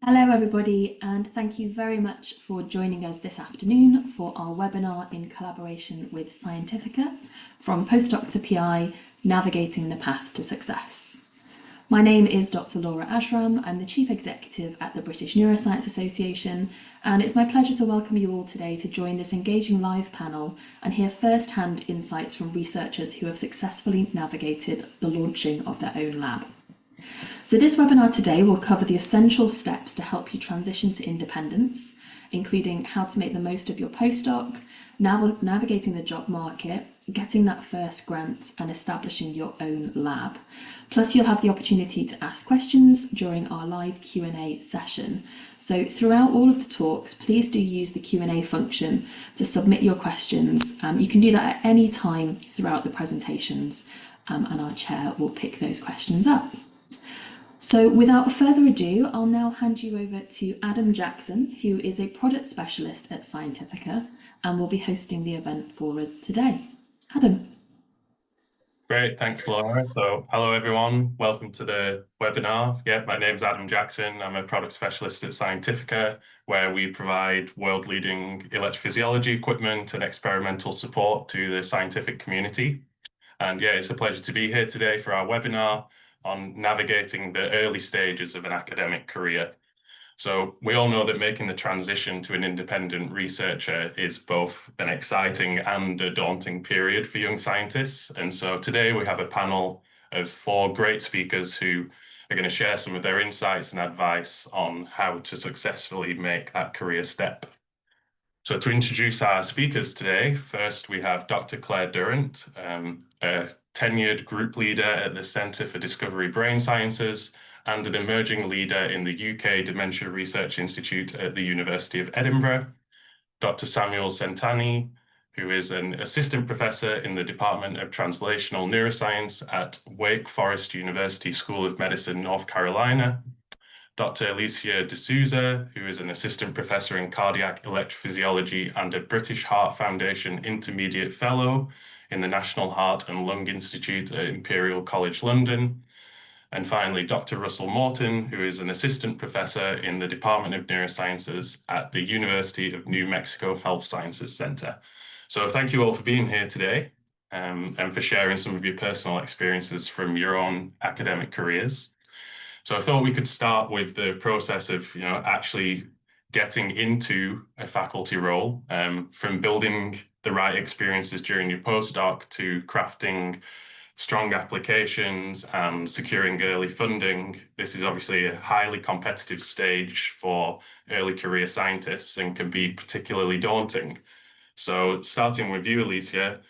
Hello everybody, and thank you very much for joining us this afternoon for our webinar in collaboration with Scientifica, From Postdoc to PI, Navigating the Path to Success. My name is Dr. Laura Ashram. I'm the Chief Executive at the British Neuroscience Association, and it's my pleasure to welcome you all today to join this engaging live panel and hear first-hand insights from researchers who have successfully navigated the launching of their own lab. So this webinar today will cover the essential steps to help you transition to independence, including how to make the most of your postdoc, navigating the job market, getting that first grant, and establishing your own lab. Plus, you'll have the opportunity to ask questions during our live Q&A session. So throughout all of the talks, please do use the Q&A function to submit your questions. You can do that at any time throughout the presentations, and our chair will pick those questions up. So without further ado, I'll now hand you over to Adam Jackson, who is a product specialist at Scientifica and will be hosting the event for us today. Adam. Great, thanks Laura. So hello everyone, welcome to the webinar. Yeah, my name's Adam Jackson. I'm a product specialist at Scientifica, where we provide world-leading electrophysiology equipment and experimental support to the scientific community. And yeah, it's a pleasure to be here today for our webinar on navigating the early stages of an academic career. So we all know that making the transition to an independent researcher is both an exciting and a daunting period for young scientists. And so today we have a panel of 4 great speakers who are going to share some of their insights and advice on how to successfully make that career step. So to introduce our speakers today, first we have Dr. Claire Durrant, a tenured group leader at the Centre for Discovery Brain Sciences and an emerging leader in the UK Dementia Research Institute at the University of Edinburgh. Dr. Samuel Sentani, who is an assistant professor in the Department of Translational Neuroscience at Wake Forest University School of Medicine, North Carolina. Dr. Alicia D'Souza, who is an assistant professor in cardiac electrophysiology and a British Heart Foundation Intermediate Fellow in the National Heart and Lung Institute at Imperial College London. And finally, Dr. Russell Morton, who is an assistant professor in the Department of Neurosciences at the University of New Mexico Health Sciences Center. So thank you all for being here today and for sharing some of your personal experiences from your own academic careers. So I thought we could start with the process of, actually getting into a faculty role, from building the right experiences during your postdoc to crafting strong applications and securing early funding. This is obviously a highly competitive stage for early career scientists and can be particularly daunting. So starting with you, Alicia,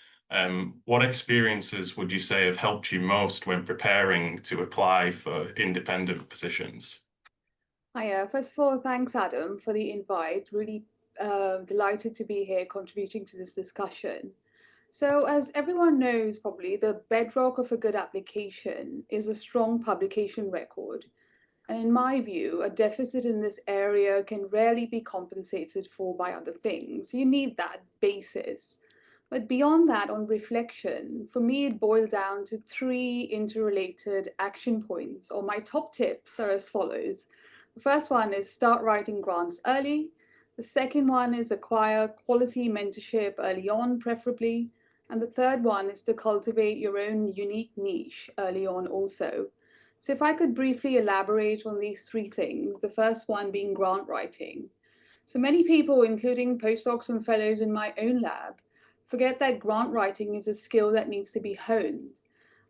what experiences would you say have helped you most when preparing to apply for independent positions? Hiya. First of all, thanks, Adam, for the invite. Really delighted to be here contributing to this discussion. So as everyone knows, probably, the bedrock of a good application is a strong publication record. And in my view, a deficit in this area can rarely be compensated for by other things. You need that basis. But beyond that, on reflection, for me, it boiled down to 3 interrelated action points, or my top tips are as follows. The first one is start writing grants early. The second one is acquire quality mentorship early on, preferably. And the third one is to cultivate your own unique niche early on also. So if I could briefly elaborate on these 3 things, the first one being grant writing. So many people, including postdocs and fellows in my own lab, forget that grant writing is a skill that needs to be honed.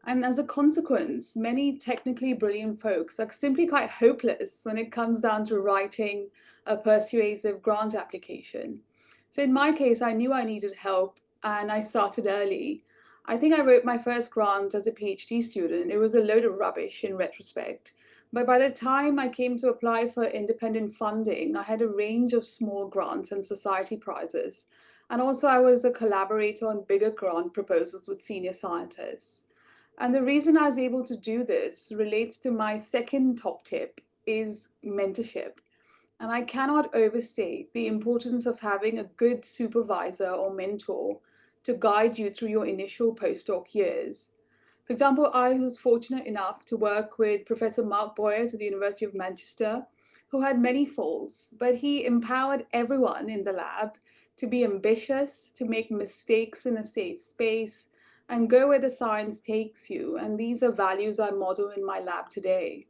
And as a consequence, many technically brilliant folks are simply quite hopeless when it comes down to writing a persuasive grant application. So in my case, I knew I needed help and I started early. I think I wrote my first grant as a PhD student. It was a load of rubbish in retrospect. But by the time I came to apply for independent funding, I had a range of small grants and society prizes. And also I was a collaborator on bigger grant proposals with senior scientists. And the reason I was able to do this relates to my second top tip, is mentorship. And I cannot overstate the importance of having a good supervisor or mentor to guide you through your initial postdoc years. For example, I was fortunate enough to work with Professor Mark Boyer at the University of Manchester, who had many faults, but he empowered everyone in the lab to be ambitious, to make mistakes in a safe space, and go where the science takes you. And these are values I model in my lab today.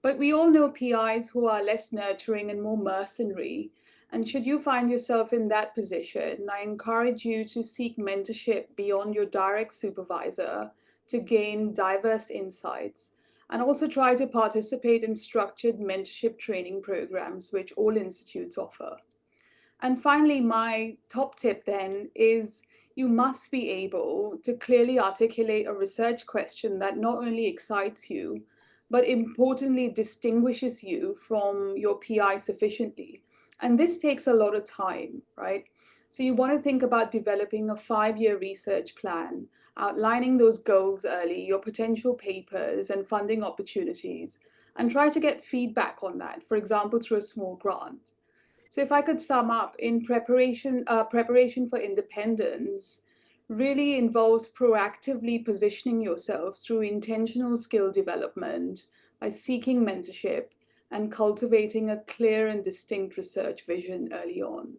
But we all know PIs who are less nurturing and more mercenary. And should you find yourself in that position, I encourage you to seek mentorship beyond your direct supervisor to gain diverse insights. And also try to participate in structured mentorship training programs, which all institutes offer. And finally, my top tip then is you must be able to clearly articulate a research question that not only excites you, but importantly distinguishes you from your PI sufficiently. And this takes a lot of time, right? So you want to think about developing a 5-year research plan, outlining those goals early, your potential papers and funding opportunities, and try to get feedback on that, for example, through a small grant. So if I could sum up, in preparation for independence really involves proactively positioning yourself through intentional skill development by seeking mentorship and cultivating a clear and distinct research vision early on.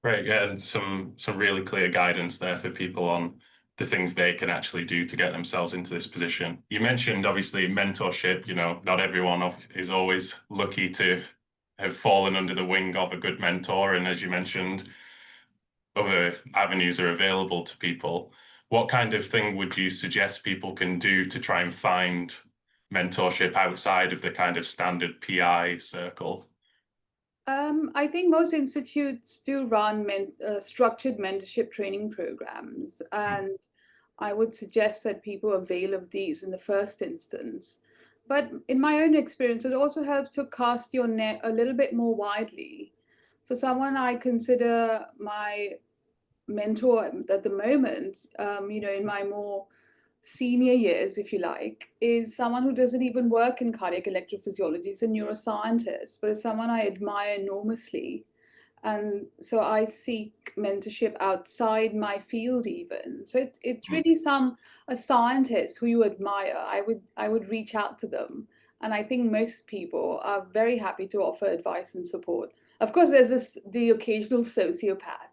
Great, yeah, and some really clear guidance there for people on the things they can actually do to get themselves into this position. You mentioned obviously mentorship, not everyone is always lucky to have fallen under the wing of a good mentor. And as you mentioned, other avenues are available to people. What kind of thing would you suggest people can do to try and find mentorship outside of the kind of standard PI circle? I think most institutes do run structured mentorship training programs, and I would suggest that people avail of these in the first instance. But in my own experience, it also helps to cast your net a little bit more widely. For someone I consider my mentor at the moment, in my more senior years, if you like, is someone who doesn't even work in cardiac electrophysiology. He's a neuroscientist, but is someone I admire enormously. And so I seek mentorship outside my field even. So it's really a scientist who you admire. I would reach out to them. And I think most people are very happy to offer advice and support. Of course, there's the occasional sociopath,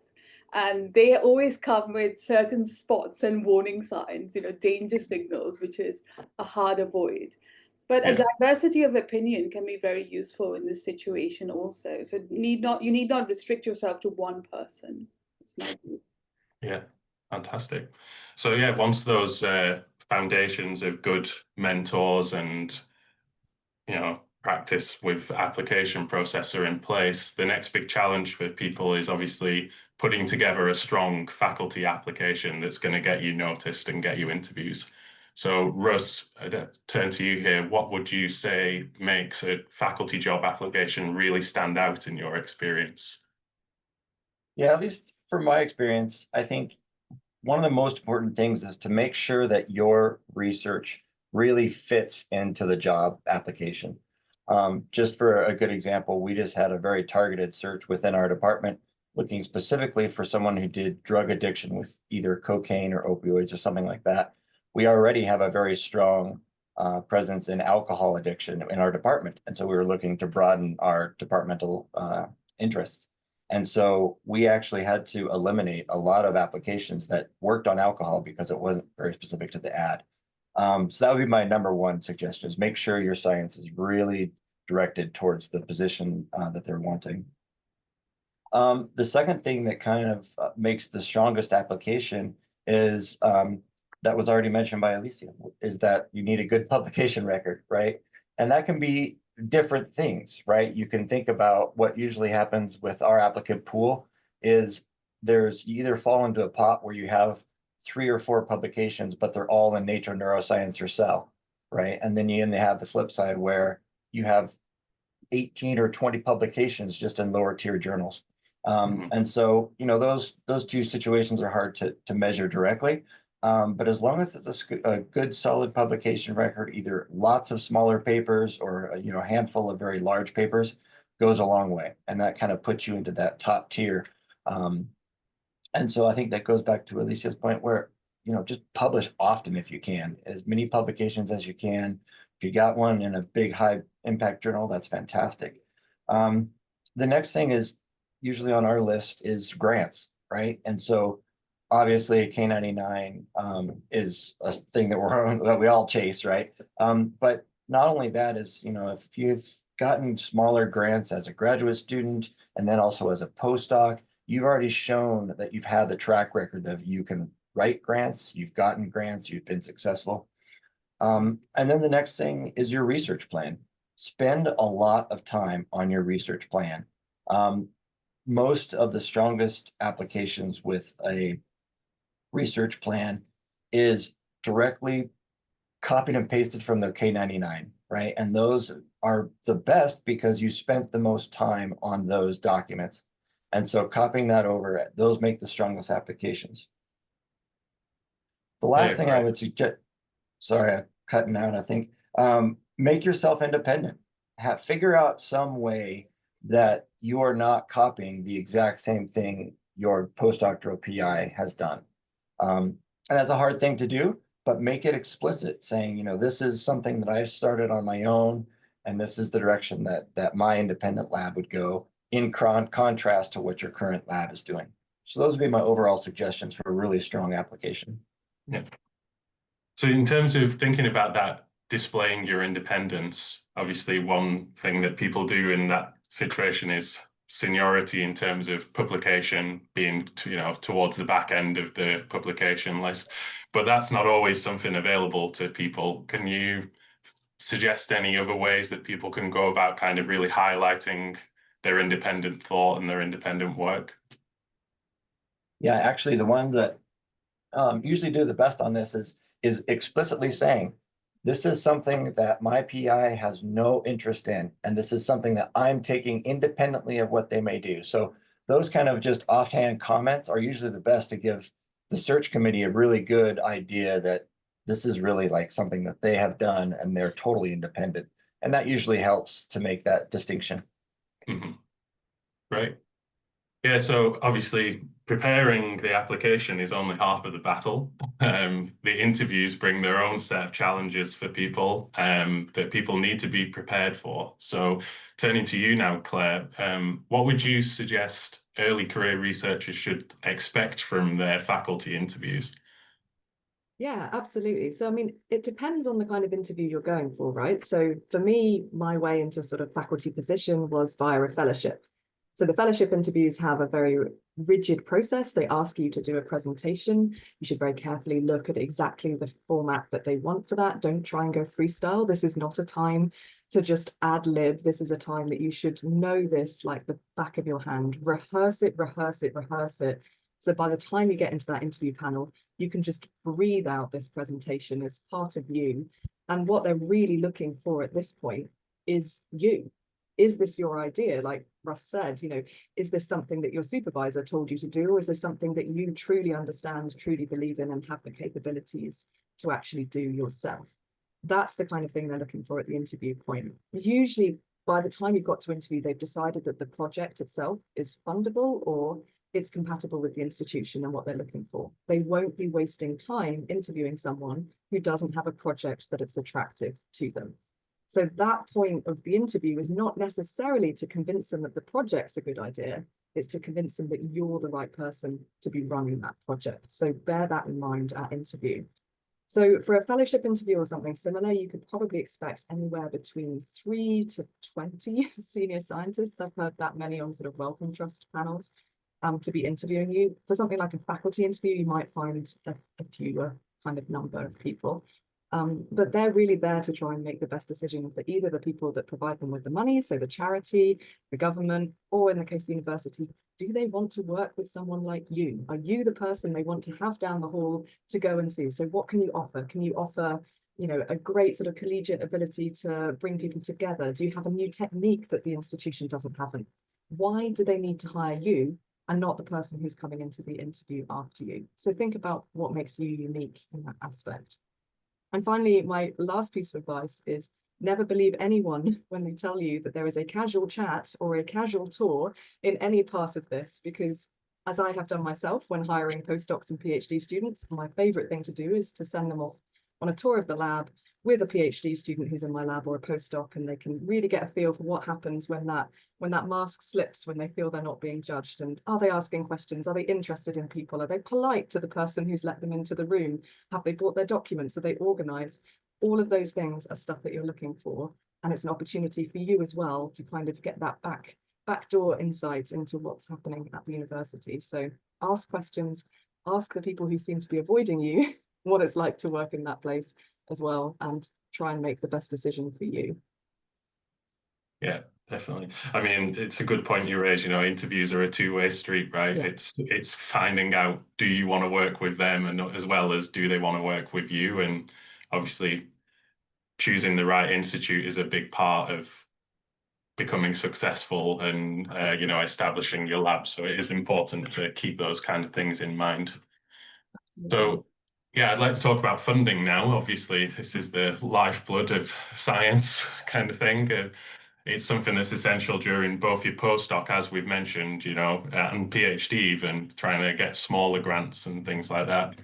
and they always come with certain spots and warning signs, danger signals, which is a hard avoid. But a diversity of opinion can be very useful in this situation also. So you need not restrict yourself to one person. That's my view. Yeah, fantastic. So yeah, once those foundations of good mentors and practice with application process are in place, the next big challenge for people is obviously putting together a strong faculty application that's going to get you noticed and get you interviews. So Russ, I'd turn to you here. What would you say makes a faculty job application really stand out in your experience? Yeah, at least from my experience, I think one of the most important things is to make sure that your research really fits into the job application. Just for a good example, we just had a very targeted search within our department looking specifically for someone who did drug addiction with either cocaine or opioids or something like that. We already have a very strong presence in alcohol addiction in our department. And so we were looking to broaden our departmental interests. And so we actually had to eliminate a lot of applications that worked on alcohol because it wasn't very specific to the ad. So that would be my number one suggestion, is make sure your science is really directed towards the position that they're wanting. The second thing that kind of makes the strongest application is that was already mentioned by Alicia, is that you need a good publication record, right? And that can be different things, right? You can think about what usually happens with our applicant pool is you either fall into a pot where you have 3 or 4 publications, but they're all in Nature, Neuroscience, or Cell, right? And then you have the flip side where you have 18 or 20 publications just in lower tier journals. And so, those two situations are hard to measure directly. But as long as it's a good, solid publication record, either lots of smaller papers or a handful of very large papers, goes a long way, and that kind of puts you into that top tier. And so I think that goes back to Alicia's point, where just publish often if you can, as many publications as you can. If you got one in a big high impact journal, that's fantastic. The next thing is usually on our list is grants, right? And so obviously a K99 is a thing that we all chase, right? But not only that is, if you've gotten smaller grants as a graduate student and then also as a postdoc, you've already shown that you've had the track record of you can write grants, you've gotten grants, you've been successful. And then the next thing is your research plan. Spend a lot of time on your research plan. Most of the strongest applications with a research plan is directly copied and pasted from their K99, right? And those are the best because you spent the most time on those documents. And so copying that over, those make the strongest applications. The last thing I would suggest, sorry, I'm cutting out, I think, make yourself independent. Figure out some way that you are not copying the exact same thing your postdoctoral PI has done. And that's a hard thing to do, but make it explicit, saying, this is something that I started on my own, and this is the direction that my independent lab would go in contrast to what your current lab is doing. So those would be my overall suggestions for a really strong application. Yeah. So in terms of thinking about that, displaying your independence, obviously one thing that people do in that situation is seniority in terms of publication being, towards the back end of the publication list, but that's not always something available to people. Can you suggest any other ways that people can go about kind of really highlighting their independent thought and their independent work? Yeah, actually, the one that usually do the best on this is explicitly saying, this is something that my PI has no interest in, and this is something that I'm taking independently of what they may do. So those kind of just offhand comments are usually the best to give the search committee a really good idea that this is really like something that they have done and they're totally independent. And that usually helps to make that distinction. Mm-hmm. Right. Yeah, so obviously preparing the application is only half of the battle. The interviews bring their own set of challenges for people that people need to be prepared for. So turning to you now, Claire, what would you suggest early career researchers should expect from their faculty interviews? Yeah, absolutely. So, I mean, it depends on the kind of interview you're going for, right? So for me, my way into sort of faculty position was via a fellowship. So the fellowship interviews have a very rigid process. They ask you to do a presentation. You should very carefully look at exactly the format that they want for that. Don't try and go freestyle. This is not a time to just ad lib. This is a time that you should know this like the back of your hand. Rehearse it, rehearse it, rehearse it. So by the time you get into that interview panel, you can just breathe out this presentation as part of you. And what they're really looking for at this point is you. Is this your idea? Like Russ said, is this something that your supervisor told you to do? Or is this something that you truly understand, truly believe in, and have the capabilities to actually do yourself? That's the kind of thing they're looking for at the interview point. Usually, by the time you've got to interview, they've decided that the project itself is fundable or it's compatible with the institution and what they're looking for. They won't be wasting time interviewing someone who doesn't have a project that it's attractive to them. So that point of the interview is not necessarily to convince them that the project's a good idea. It's to convince them that you're the right person to be running that project. So bear that in mind at interview. So for a fellowship interview or something similar, you could probably expect anywhere between 3 to 20 senior scientists. I've heard that many on sort of Wellcome Trust panels to be interviewing you. For something like a faculty interview, you might find a fewer kind of number of people. But they're really there to try and make the best decision for either the people that provide them with the money, so the charity, the government, or in the case of the university, do they want to work with someone like you? Are you the person they want to have down the hall to go and see? So what can you offer? Can you offer, a great sort of collegiate ability to bring people together? Do you have a new technique that the institution doesn't have? And why do they need to hire you and not the person who's coming into the interview after you? So think about what makes you unique in that aspect. And finally, my last piece of advice is never believe anyone when they tell you that there is a casual chat or a casual tour in any part of this, because as I have done myself when hiring postdocs and PhD students, my favorite thing to do is to send them off on a tour of the lab with a PhD student who's in my lab or a postdoc, and they can really get a feel for what happens when that mask slips, when they feel they're not being judged. And are they asking questions? Are they interested in people? Are they polite to the person who's let them into the room? Have they brought their documents? Are they organized? All of those things are stuff that you're looking for. And it's an opportunity for you as well to kind of get that backdoor insight into what's happening at the university. So ask questions, ask the people who seem to be avoiding you what it's like to work in that place as well, and try and make the best decision for you. Yeah, definitely. I mean, it's a good point you raise. You know, interviews are a two-way street, right? Yeah. It's finding out, do you want to work with them, and as well as do they want to work with you? And obviously, choosing the right institute is a big part of becoming successful and you know, establishing your lab. So it is important to keep those kind of things in mind. Absolutely. So yeah, I'd like to talk about funding now. Obviously, this is the lifeblood of science kind of thing. It's something that's essential during both your postdoc, as we've mentioned, you know, and PhD even, trying to get smaller grants and things like that.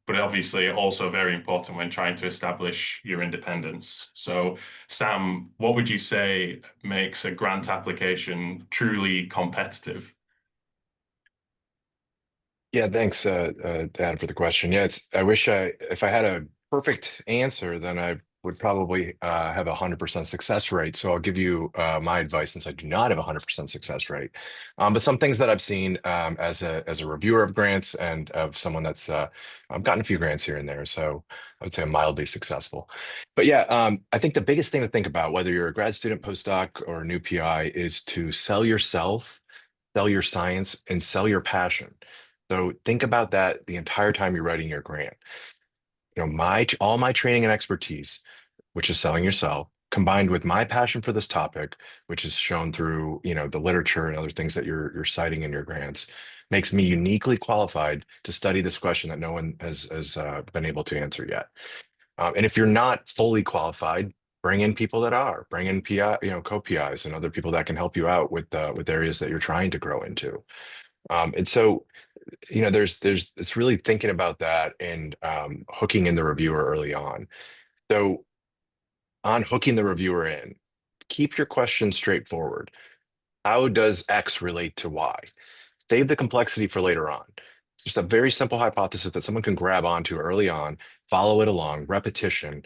But obviously also very important when trying to establish your independence. So Sam, what would you say makes a grant application truly competitive? Yeah, thanks, Dan, for the question. Yeah, I wish if I had a perfect answer, then I would probably have 100% success rate. So I'll give you my advice, since I do not have 100% success rate. But some things that I've seen as a reviewer of grants and of someone that's I've gotten a few grants here and there, so I would say I'm mildly successful. But yeah, I think the biggest thing to think about, whether you're a grad student, postdoc, or a new PI, is to sell yourself, sell your science, and sell your passion. So think about that the entire time you're writing your grant. You know, all my training and expertise, which is selling yourself, combined with my passion for this topic, which is shown through, you know, the literature and other things that you're citing in your grants, makes me uniquely qualified to study this question that no one has been able to answer yet. And if you're not fully qualified, bring in people that are. Bring in PI, you know, co-PIs and other people that can help you out with areas that you're trying to grow into. And so, you know, it's really thinking about that and hooking in the reviewer early on. So on hooking the reviewer in, keep your questions straightforward. How does X relate to Y? Save the complexity for later on. It's just a very simple hypothesis that someone can grab onto early on, follow it along. Repetition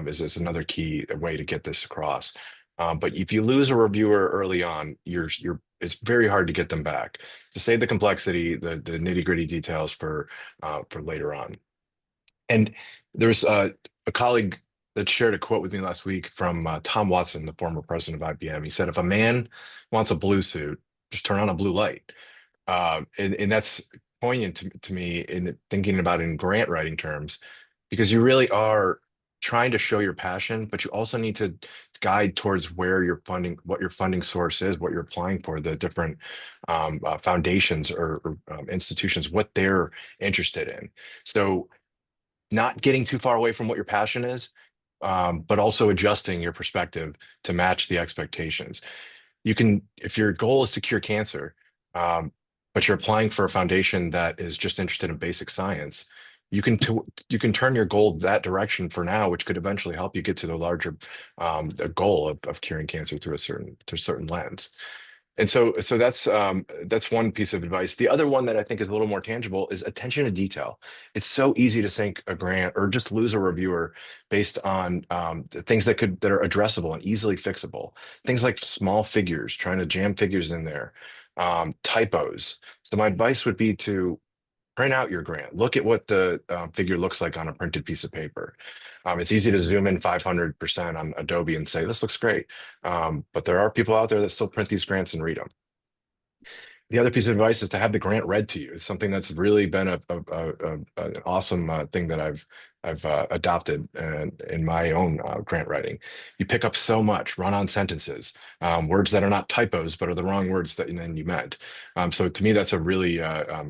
is another key way to get this across. But if you lose a reviewer early on, it's very hard to get them back. So save the complexity, the nitty-gritty details for later on. And there's a colleague that shared a quote with me last week from Tom Watson, the former president of IBM. He said, "If a man wants a blue suit, just turn on a blue light." And that's poignant to me in thinking about it in grant writing terms, because you really are trying to show your passion, but you also need to guide towards where your funding, what your funding source is, what you're applying for, the different foundations or institutions, what they're interested in. So not getting too far away from what your passion is, but also adjusting your perspective to match the expectations. You can, if your goal is to cure cancer, but you're applying for a foundation that is just interested in basic science, you can turn your goal that direction for now, which could eventually help you get to the larger the goal of curing cancer through a certain lens. And so that's one piece of advice. The other one that I think is a little more tangible is attention to detail. It's so easy to sink a grant or just lose a reviewer based on the things that are addressable and easily fixable. Things like small figures, trying to jam figures in there, typos. So my advice would be to print out your grant. Look at what the figure looks like on a printed piece of paper. It's easy to zoom in 500% on Adobe and say, this looks great. But there are people out there that still print these grants and read them. The other piece of advice is to have the grant read to you. It's something that's really been an awesome thing that I've adopted in my own grant writing. You pick up so much run-on sentences, words that are not typos, but are the wrong words that then you meant. So to me, that's a really a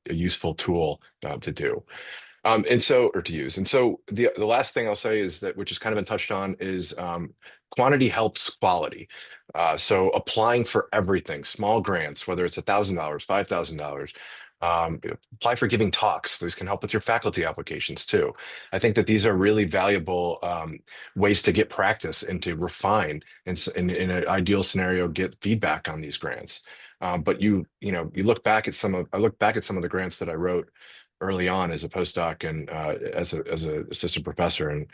useful tool to do. To use. And so the last thing I'll say is that, which has kind of been touched on, is quantity helps quality. So applying for everything, small grants, whether it's $1,000, $5,000, Apply for giving talks. These can help with your faculty applications too. I think that these are really valuable ways to get practice and to refine and in an ideal scenario, get feedback on these grants. But you look back at I look back at some of the grants that I wrote early on as a postdoc and as a assistant professor, and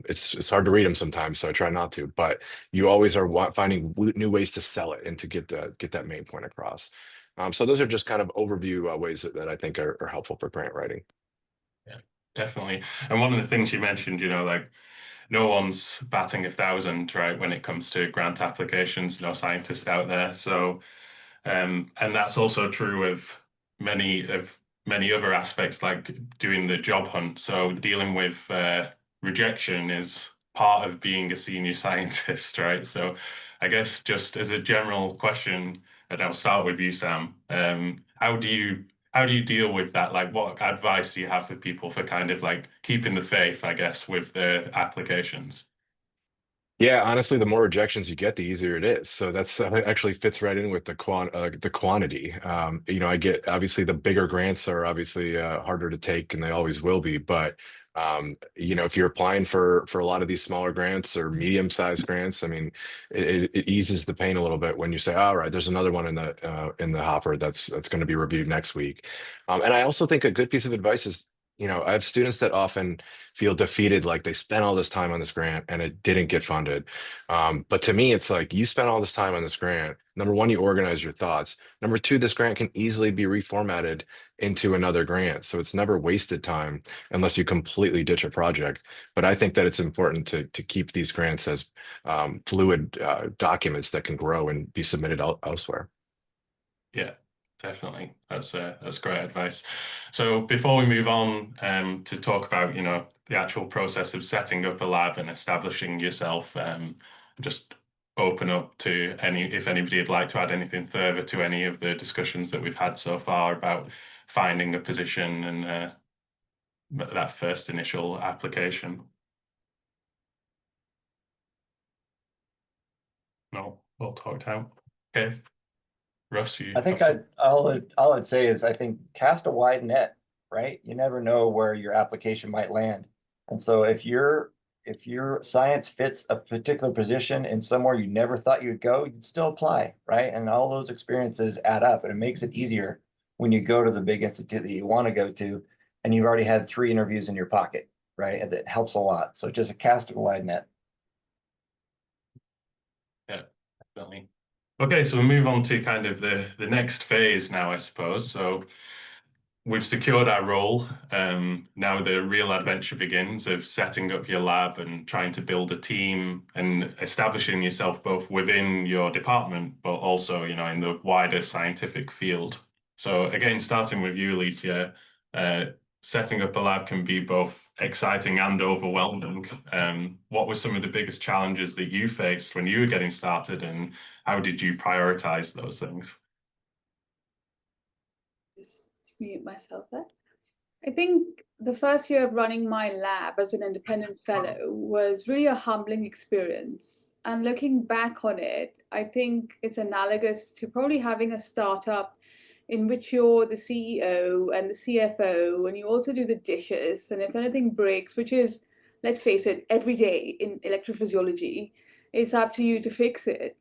it's hard to read them sometimes, so I try not to. But you always are finding new ways to sell it and to get that main point across. So those are just kind of overview ways that I think are helpful for grant writing. Yeah, definitely. And one of the things you mentioned, like no one's batting 1,000, right, when it comes to grant applications, no scientist out there. So, and that's also true of many other aspects, like doing the job hunt. So dealing with rejection is part of being a senior scientist, right? So I guess just as a general question, and I'll start with you, Sam, how do you deal with that? Like, what advice do you have for people for kind of like keeping the faith, I guess, with the applications? Yeah, honestly, the more rejections you get, the easier it is. So that's actually fits right in with the quantity. I get obviously the bigger grants are obviously harder to take, and they always will be. But if you're applying for a lot of these smaller grants or medium-sized grants, I mean, it eases the pain a little bit when you say, "All right, there's another one in the hopper that's going to be reviewed next week." And I also think a good piece of advice is, I have students that often feel defeated, like they spent all this time on this grant and it didn't get funded. But to me, it's like you spent all this time on this grant. Number one, you organize your thoughts. Number two, this grant can easily be reformatted into another grant. So it's never wasted time unless you completely ditch a project. But I think that it's important to keep these grants as fluid documents that can grow and be submitted elsewhere. Yeah, definitely. That's great advice. So before we move on to talk about, the actual process of setting up a lab and establishing yourself, just open up to if anybody would like to add anything further to any of the discussions that we've had so far about finding a position and that first initial application. No, all talked out. Okay. Russ, I think all I'd say is I think cast a wide net, right? You never know where your application might land. And so if your science fits a particular position in somewhere you never thought you'd go, you'd still apply, right? And all those experiences add up, and it makes it easier when you go to the big institute that you want to go to, and you've already had 3 interviews in your pocket, right? And that helps a lot. So just a cast of a wide net. Yeah, definitely. Okay, so we move on to kind of the next phase now, I suppose. So we've secured our role. Now the real adventure begins of setting up your lab and trying to build a team and establishing yourself both within your department, but also, in the wider scientific field. So again, starting with you, Alicia, setting up a lab can be both exciting and overwhelming. What were some of the biggest challenges that you faced when you were getting started, and how did you prioritize those things? Just mute myself there. I think the first year of running my lab as an independent fellow was really a humbling experience. And looking back on it, I think it's analogous to probably having a startup in which you're the CEO and the CFO, and you also do the dishes. And if anything breaks, which is, let's face it, every day in electrophysiology, it's up to you to fix it.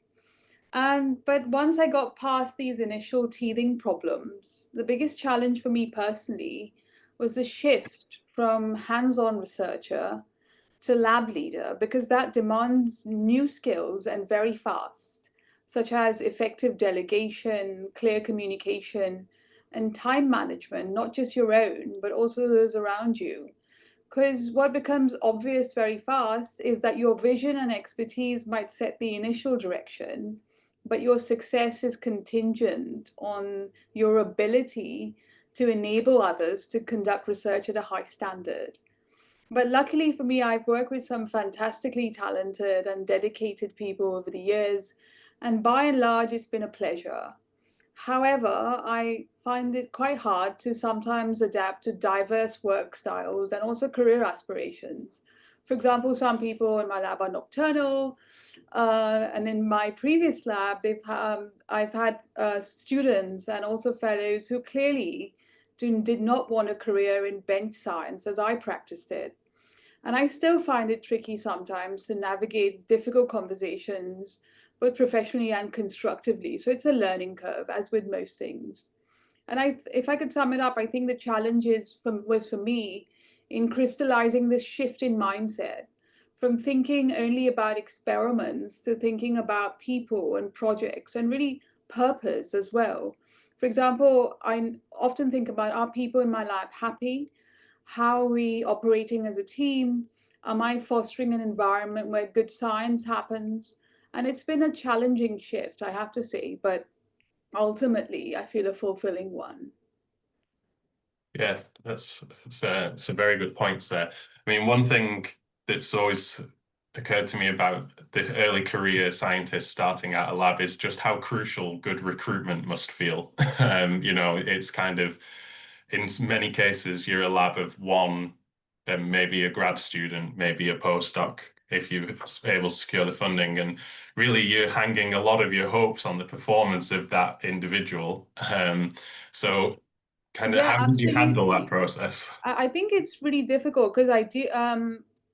But once I got past these initial teething problems, the biggest challenge for me personally was the shift from hands-on researcher to lab leader, because that demands new skills and very fast, such as effective delegation, clear communication, and time management, not just your own, but also those around you. Because what becomes obvious very fast is that your vision and expertise might set the initial direction, but your success is contingent on your ability to enable others to conduct research at a high standard. But luckily for me, I've worked with some fantastically talented and dedicated people over the years, and by and large, it's been a pleasure. However, I find it quite hard to sometimes adapt to diverse work styles and also career aspirations. For example, some people in my lab are nocturnal, And in my previous lab, I've had students and also fellows who clearly did not want a career in bench science as I practiced it. And I still find it tricky sometimes to navigate difficult conversations, both professionally and constructively. So it's a learning curve, as with most things. And if I could sum it up, I think the challenge was for me in crystallizing this shift in mindset from thinking only about experiments to thinking about people and projects and really purpose as well. For example, I often think about, are people in my lab happy? How are we operating as a team? Am I fostering an environment where good science happens? And it's been a challenging shift, I have to say, but ultimately, I feel a fulfilling one. Yeah, it's a very good point there. I mean, one thing that's always occurred to me about the early career scientists starting at a lab is just how crucial good recruitment must feel. You know, it's kind of, in many cases, you're a lab of one, and maybe a grad student, maybe a postdoc, if you're able to secure the funding. And really, you're hanging a lot of your hopes on the performance of that individual. So kind of, Yeah, how did you handle that absolutely. process? I think it's really difficult because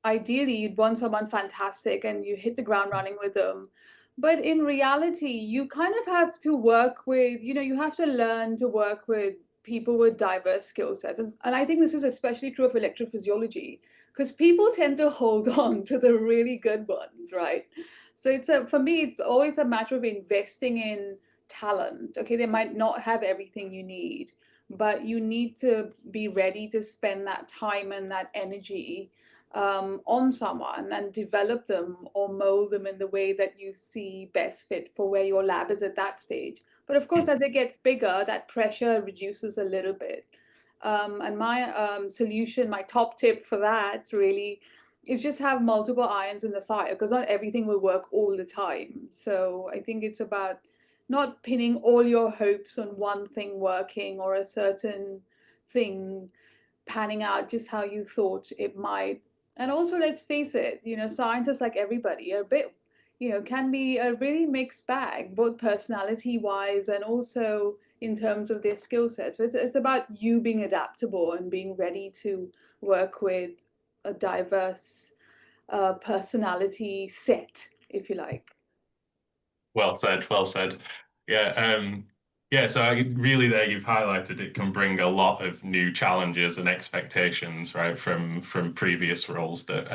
ideally you'd want someone fantastic and you hit the ground running with them. But in reality, you kind of have to work with, you have to learn to work with people with diverse skill sets. And I think this is especially true of electrophysiology because people tend to hold on to the really good ones, right? So for me, it's always a matter of investing in talent. Okay, they might not have everything you need, but you need to be ready to spend that time and that energy on someone and develop them or mold them in the way that you see best fit for where your lab is at that stage. But of course, as it gets bigger, that pressure reduces a little bit. And my solution, my top tip for that really is just have multiple irons in the fire because not everything will work all the time. So I think it's about not pinning all your hopes on one thing working or a certain thing panning out just how you thought it might. And also, let's face it, scientists, like everybody, are a bit, can be a really mixed bag, both personality wise and also in terms of their skill sets. So it's about you being adaptable and being ready to work with a diverse personality set, if you like. Well said, well said. Yeah, yeah, so really there you've highlighted it can bring a lot of new challenges and expectations, right, from previous roles that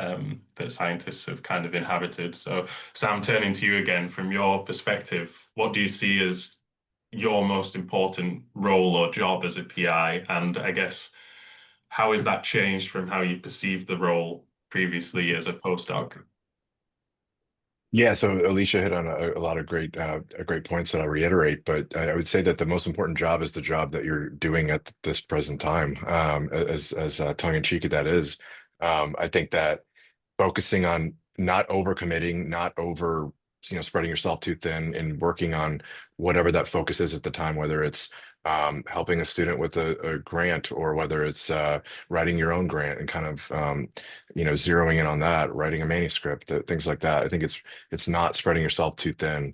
that scientists have kind of inhabited. So Sam, turning to you again, from your perspective, what do you see as your most important role or job as a PI? And I guess, how has that changed from how you perceived the role previously as a postdoc? Yeah, so Alicia hit on a lot of great points that I'll reiterate, but I would say that the most important job is the job that you're doing at this present time. As tongue in cheek that is, I think that focusing on not overcommitting, not over, spreading yourself too thin, and working on whatever that focus is at the time, whether it's helping a student with a grant or whether it's writing your own grant and kind of zeroing in on that, writing a manuscript, things like that. I think it's not spreading yourself too thin.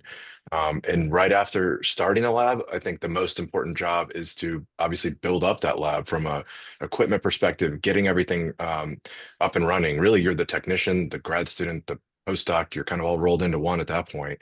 And right after starting a lab, I think the most important job is to obviously build up that lab from a equipment perspective, getting everything up and running. Really, you're the technician, the grad student, the postdoc, you're kind of all rolled into one at that point.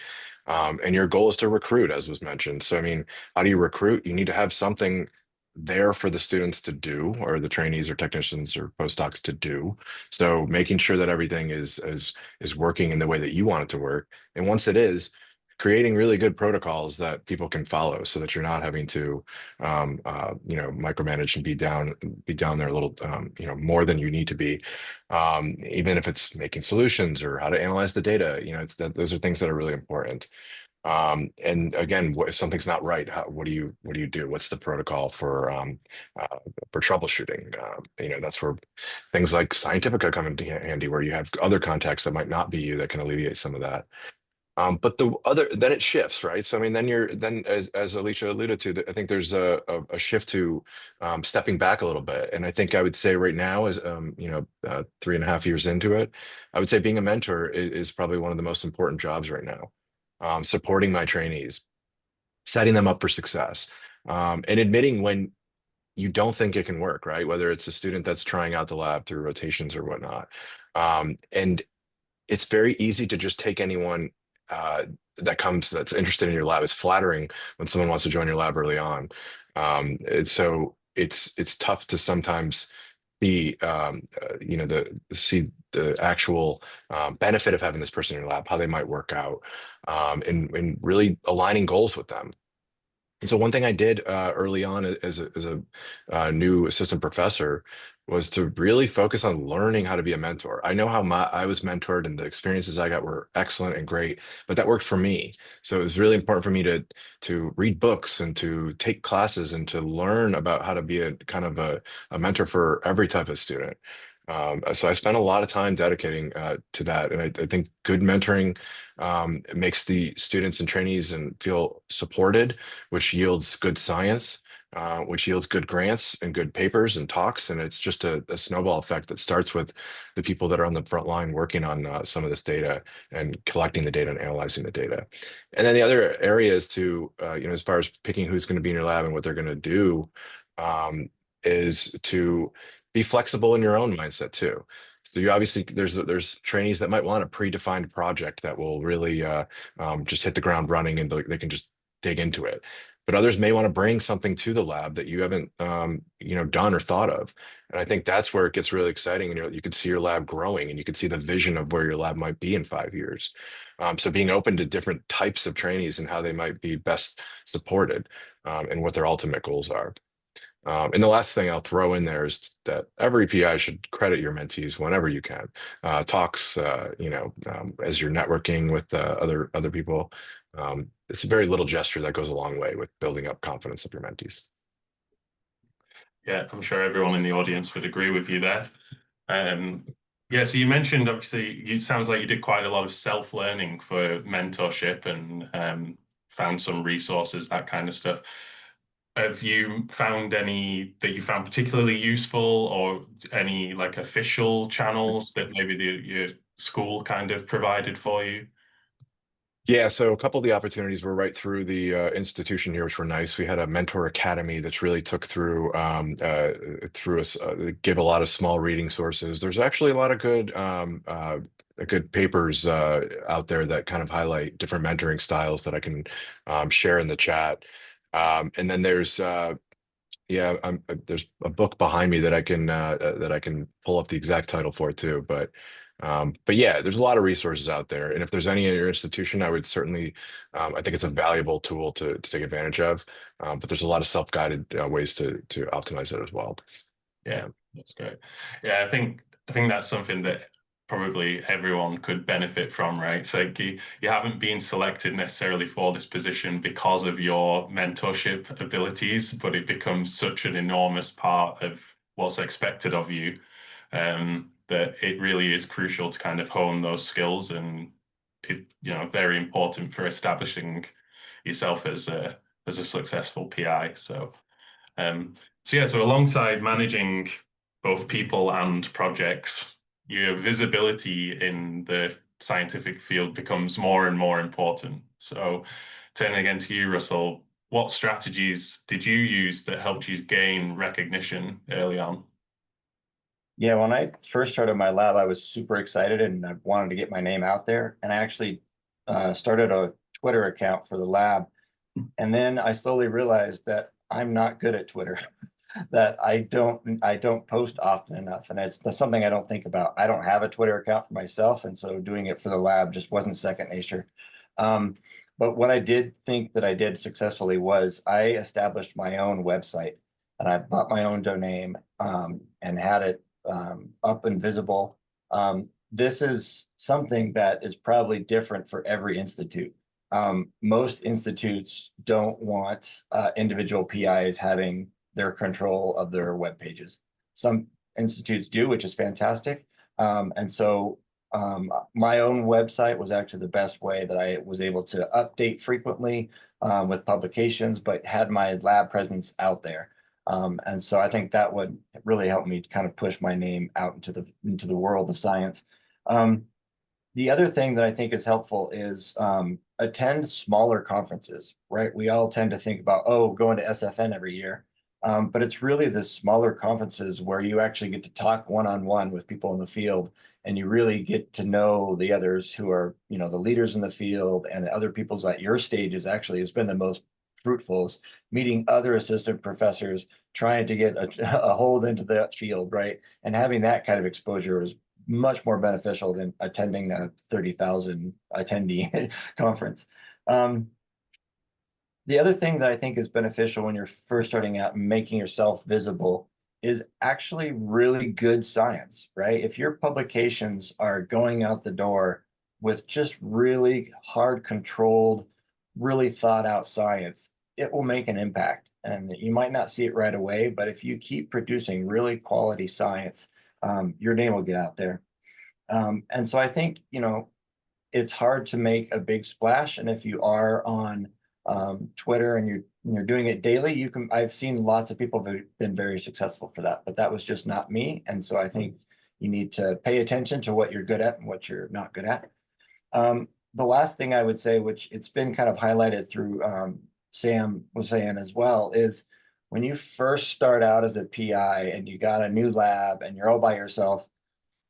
And your goal is to recruit, as was mentioned. So, I mean, how do you recruit? You need to have something there for the students to do, or the trainees or technicians or postdocs to do. So making sure that everything is working in the way that you want it to work. And once it is, creating really good protocols that people can follow so that you're not having to micromanage and be down there a little more than you need to be, even if it's making solutions or how to analyze the data. It's that those are things that are really important. And again, if something's not right, what do you do? What's the protocol for troubleshooting? That's where things like Scientifica come into handy, where you have other contacts that might not be you that can alleviate some of that. But then it shifts, right? So I mean, then as Alicia alluded to, I think there's a shift to stepping back a little bit. And I think I would say right now, as 3.5 years into it, I would say being a mentor is probably one of the most important jobs right now. Supporting my trainees, setting them up for success, and admitting when you don't think it can work, right? Whether it's a student that's trying out the lab through rotations or whatnot. And it's very easy to just take anyone that's interested in your lab. It's flattering when someone wants to join your lab early on. And so it's tough to sometimes see see the actual benefit of having this person in your lab, how they might work out, and really aligning goals with them. And so one thing I did early on as a new assistant professor was to really focus on learning how to be a mentor. I know how I was mentored and the experiences I got were excellent and great, but that worked for me. So it was really important for me to read books and to take classes and to learn about how to be a kind of a mentor for every type of student. So I spent a lot of time dedicating to that, and I think good mentoring makes the students and trainees and feel supported, which yields good science, which yields good grants and good papers and talks. And it's just a snowball effect that starts with the people that are on the front line working on some of this data and collecting the data and analyzing the data. And then the other area is to, as far as picking who's going to be in your lab and what they're going to do, is to be flexible in your own mindset too. So you obviously there's trainees that might want a predefined project that will really just hit the ground running and they can just dig into it. But others may want to bring something to the lab that you haven't done or thought of. And I think that's where it gets really exciting. And you can see your lab growing and you can see the vision of where your lab might be in 5 years. So being open to different types of trainees and how they might be best supported and what their ultimate goals are. And the last thing I'll throw in there is that every PI should credit your mentees whenever you can. Talks, as you're networking with other people. It's a very little gesture that goes a long way with building up confidence of your mentees. Yeah, I'm sure everyone in the audience would agree with you there. Yeah, so you mentioned, obviously, it sounds like you did quite a lot of self-learning for mentorship and found some resources, that kind of stuff. Have you found any that you found particularly useful, or any like official channels that maybe your school kind of provided for you? Yeah, so a couple of the opportunities were right through the institution here, which were nice. We had a mentor academy that's really took through us, give a lot of small reading sources. There's actually a lot of good papers out there that kind of highlight different mentoring styles that I can share in the chat. And then there's there's a book behind me that I can pull up the exact title for too. But yeah, there's a lot of resources out there, and if there's any in your institution, I would certainly, I think it's a valuable tool to take advantage of. But there's a lot of self-guided ways to optimize it as well. Yeah, that's great. Yeah, I think that's something that probably everyone could benefit from, right? So you haven't been selected necessarily for this position because of your mentorship abilities, but it becomes such an enormous part of what's expected of you, that it really is crucial to kind of hone those skills, and very important for establishing yourself as a successful PI. So so alongside managing both people and projects, your visibility in the scientific field becomes more and more important. So turning again to you, Russell, what strategies did you use that helped you gain recognition early on? Yeah, when I first started my lab, I was super excited and I wanted to get my name out there. And I actually started a Twitter account for the lab. And then I slowly realized that I'm not good at Twitter, that I don't post often enough. And that's something I don't think about. I don't have a Twitter account for myself. And so doing it for the lab just wasn't second nature. But what I did think that I did successfully was I established my own website, and I bought my own domain and had it up and visible. This is something that is probably different for every institute. Most institutes don't want individual PIs having their control of their web pages. Some institutes do, which is fantastic. And so My own website was actually the best way that I was able to update frequently with publications, but had my lab presence out there. And so I think that would really help me kind of push my name out into the world of science. The other thing that I think is helpful is attend smaller conferences, right? We all tend to think about, oh, going to SFN every year. But it's really the smaller conferences where you actually get to talk one-on-one with people in the field, and you really get to know the others who are, you know, the leaders in the field, and the other people's at your stages actually has been the most fruitful, is meeting other assistant professors, trying to get a hold into that field, right? And having that kind of exposure is much more beneficial than attending a 30,000 attendee conference. The other thing that I think is beneficial when you're first starting out and making yourself visible is actually really good science, right? If your publications are going out the door with just really hard controlled, really thought out science, it will make an impact. And you might not see it right away, but if you keep producing really quality science, your name will get out there. And so I think, you know, it's hard to make a big splash. And if you are on Twitter and you're doing it daily, you can, I've seen lots of people have been very successful for that, but that was just not me. And so I think you need to pay attention to what you're good at and what you're not good at. The last thing I would say, which it's been kind of highlighted through Sam was saying as well, is when you first start out as a PI and you got a new lab and you're all by yourself,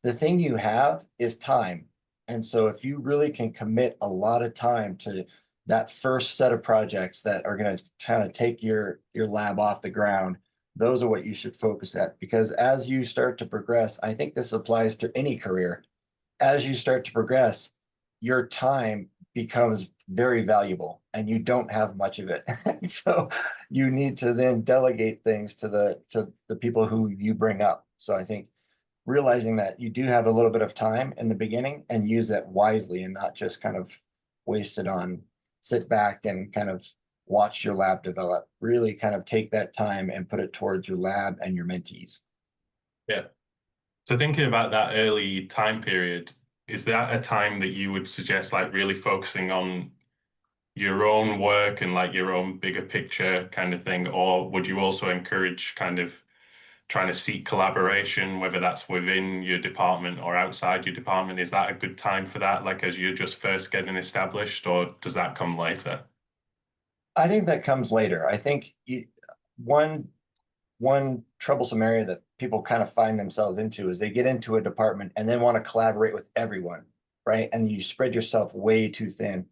the thing you have is time. And so if you really can commit a lot of time to that first set of projects that are going to kind of take your lab off the ground, those are what you should focus at. Because as you start to progress, I think this applies to any career. As you start to progress, your time becomes very valuable and you don't have much of it. So you need to then delegate things to the people who you bring up. So I think realizing that you do have a little bit of time in the beginning and use it wisely and not just kind of waste it on sit back and kind of watch your lab develop. Really kind of take that time and put it towards your lab and your mentees. Yeah. So thinking about that early time period, is that a time that you would suggest like really focusing on your own work and like your own bigger picture kind of thing? Or would you also encourage kind of trying to seek collaboration, whether that's within your department or outside your department? Is that a good time for that, like as you're just first getting established, or does that come later? I think that comes later. I think one troublesome area that people kind of find themselves into is they get into a department and then want to collaborate with everyone, right? And you spread yourself way too thin.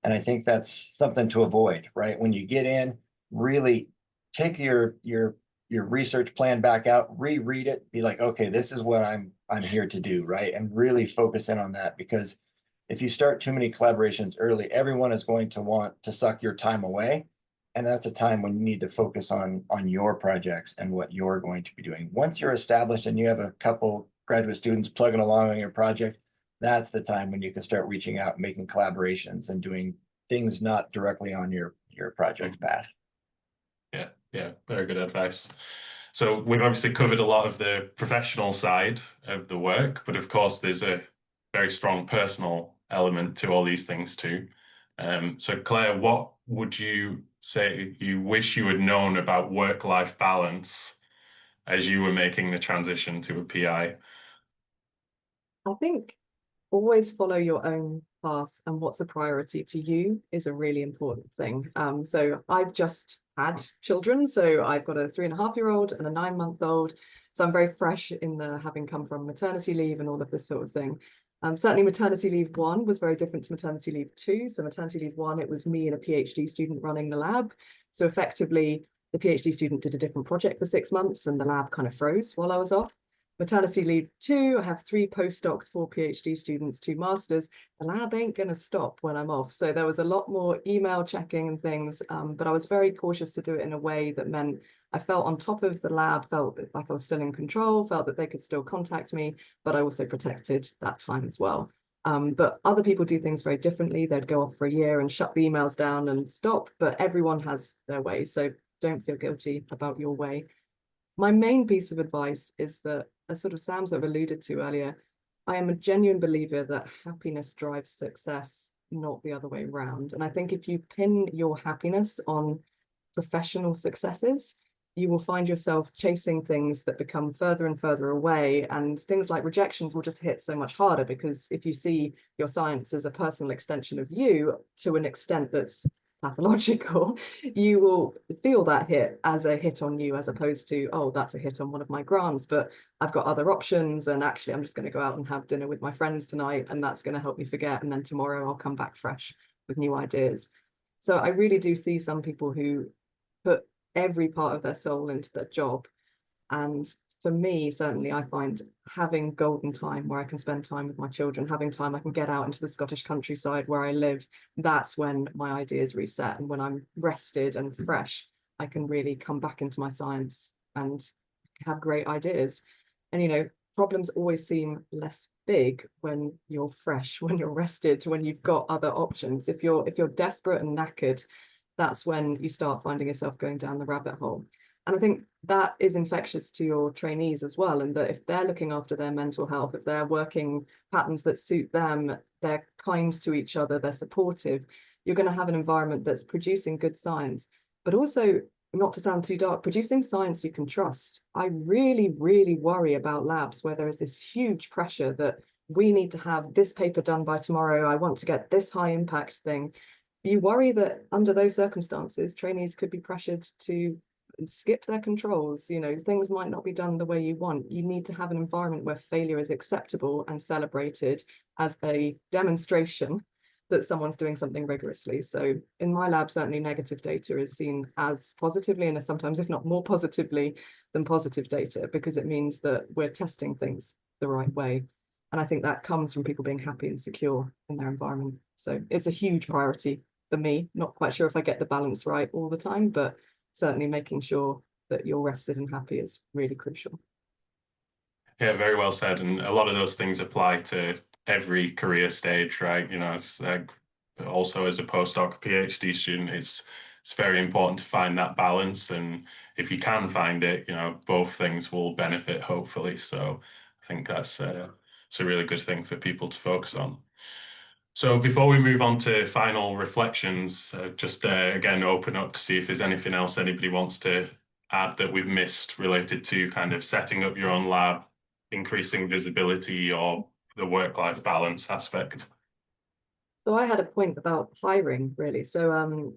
And I think that's something to avoid, right? When you get in, really take your research plan back out, reread it, be like, okay, this is what I'm here to do, right? And really focus in on that, because if you start too many collaborations early, everyone is going to want to suck your time away. And that's a time when you need to focus on your projects and what you're going to be doing. Once you're established and you have a couple graduate students plugging along on your project, that's the time when you can start reaching out, making collaborations and doing things not directly on your project path. Yeah, very good advice. So we've obviously covered a lot of the professional side of the work, but of course there's a very strong personal element to all these things too. So Claire, what would you say you wish you had known about work-life balance as you were making the transition to a PI? I think always follow your own path, and what's a priority to you is a really important thing. So I've just had children, so I've got a 3.5-year-old and a 9-month-old. So I'm very fresh in the having come from maternity leave and all of this sort of thing. Certainly maternity leave 1 was very different to maternity leave 2. So maternity leave 1, it was me and a PhD student running the lab. So effectively, the PhD student did a different project for 6 months and the lab kind of froze while I was off. Maternity leave 2, I have 3 postdocs, 4 PhD students, 2 masters. The lab ain't going to stop when I'm off. So there was a lot more email checking and things, but I was very cautious to do it in a way that meant I felt on top of the lab, felt like I was still in control, felt that they could still contact me, but I also protected that time as well. But other people do things very differently. They'd go off for a year and shut the emails down and stop, but everyone has their way. So don't feel guilty about your way. My main piece of advice is that, as sort of Sam sort of alluded to earlier, I am a genuine believer that happiness drives success, not the other way around. And I think if you pin your happiness on professional successes, you will find yourself chasing things that become further and further away, and things like rejections will just hit so much harder, because if you see your science as a personal extension of you to an extent that's pathological, you will feel that hit as a hit on you, as opposed to, oh, that's a hit on one of my grants, but I've got other options, and actually I'm just going to go out and have dinner with my friends tonight, and that's going to help me forget, and then tomorrow I'll come back fresh with new ideas. So I really do see some people who put every part of their soul into their job. And for me, certainly, I find having golden time where I can spend time with my children, having time I can get out into the Scottish countryside where I live, that's when my ideas reset. And when I'm rested and fresh, I can really come back into my science and have great ideas. And, you know, problems always seem less big when you're fresh, when you're rested, when you've got other options. If you're desperate and knackered, that's when you start finding yourself going down the rabbit hole. And I think that is infectious to your trainees as well. And that if they're looking after their mental health, if they're working patterns that suit them, they're kind to each other, they're supportive, you're going to have an environment that's producing good science, but also, not to sound too dark, producing science you can trust. I really, really worry about labs where there is this huge pressure that we need to have this paper done by tomorrow. I want to get this high impact thing. You worry that under those circumstances, trainees could be pressured to skip their controls. You know, things might not be done the way you want. You need to have an environment where failure is acceptable and celebrated as a demonstration that someone's doing something rigorously. So in my lab, certainly negative data is seen as positively, and sometimes, if not more positively than positive data, because it means that we're testing things the right way. And I think that comes from people being happy and secure in their environment. So it's a huge priority for me. Not quite sure if I get the balance right all the time, but certainly making sure that you're rested and happy is really crucial. Yeah, very well said. And a lot of those things apply to every career stage, right? You know, it's like also as a postdoc, PhD student, it's very important to find that balance. And if you can find it, you know, both things will benefit, hopefully. So I think that's it's a really good thing for people to focus on. So before we move on to final reflections, just again, open up to see if there's anything else anybody wants to add that we've missed related to kind of setting up your own lab, increasing visibility, or the work-life balance aspect. So I had a point about hiring, really. So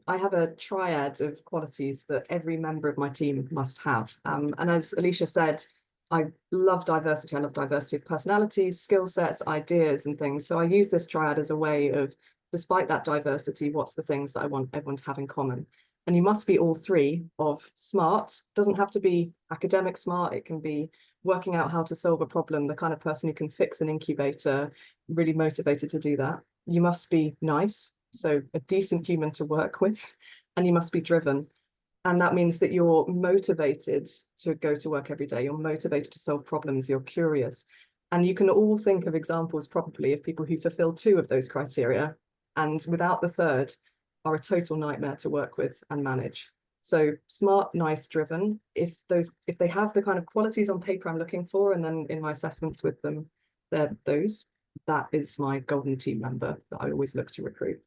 I have a triad of qualities that every member of my team must have. And as Alicia said, I love diversity. I love diversity of personalities, skill sets, ideas, and things. So I use this triad as a way of, despite that diversity, what's the things that I want everyone to have in common? And you must be all three of smart. Doesn't have to be academic smart. It can be working out how to solve a problem, the kind of person who can fix an incubator, really motivated to do that. You must be nice, so a decent human to work with, and you must be driven. And that means that you're motivated to go to work every day. You're motivated to solve problems. You're curious. And you can all think of examples probably of people who fulfill two of those criteria, and without the third, are a total nightmare to work with and manage. So smart, nice, driven. If they have the kind of qualities on paper I'm looking for, and then in my assessments with them, they're those. That is my golden team member that I always look to recruit.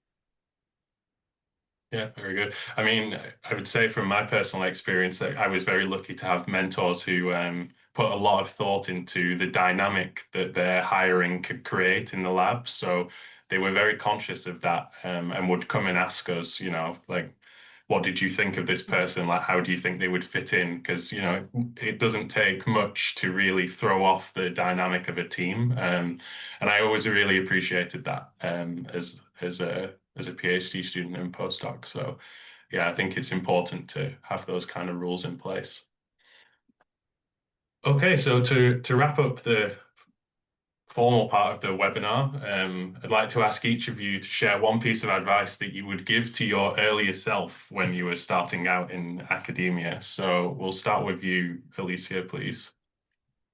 Yeah, very good. I mean, I would say from my personal experience that I was very lucky to have mentors who put a lot of thought into the dynamic that their hiring could create in the lab. So they were very conscious of that and would come and ask us, you know, like, what did you think of this person? Like, how do you think they would fit in? Because, you know, it doesn't take much to really throw off the dynamic of a team. And I always really appreciated that as a PhD student and postdoc. So yeah, I think it's important to have those kind of rules in place. Okay, so to wrap up the formal part of the webinar, I'd like to ask each of you to share one piece of advice that you would give to your earlier self when you were starting out in academia. So we'll start with you, Alicia, please.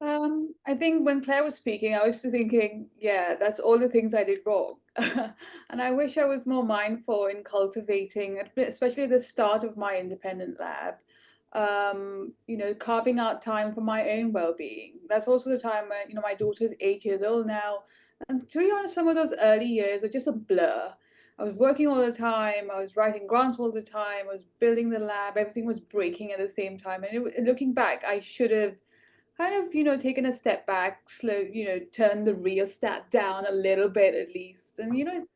I think when Claire was speaking, I was just thinking, yeah, that's all the things I did wrong. And I wish I was more mindful in cultivating, especially at the start of my independent lab, carving out time for my own well-being. That's also the time when, my daughter's 8 years old now. And to be honest, some of those early years are just a blur. I was working all the time. I was writing grants all the time. I was building the lab. Everything was breaking at the same time. And looking back, I should have kind of, taken a step back, turn the rheostat down a little bit at least, and,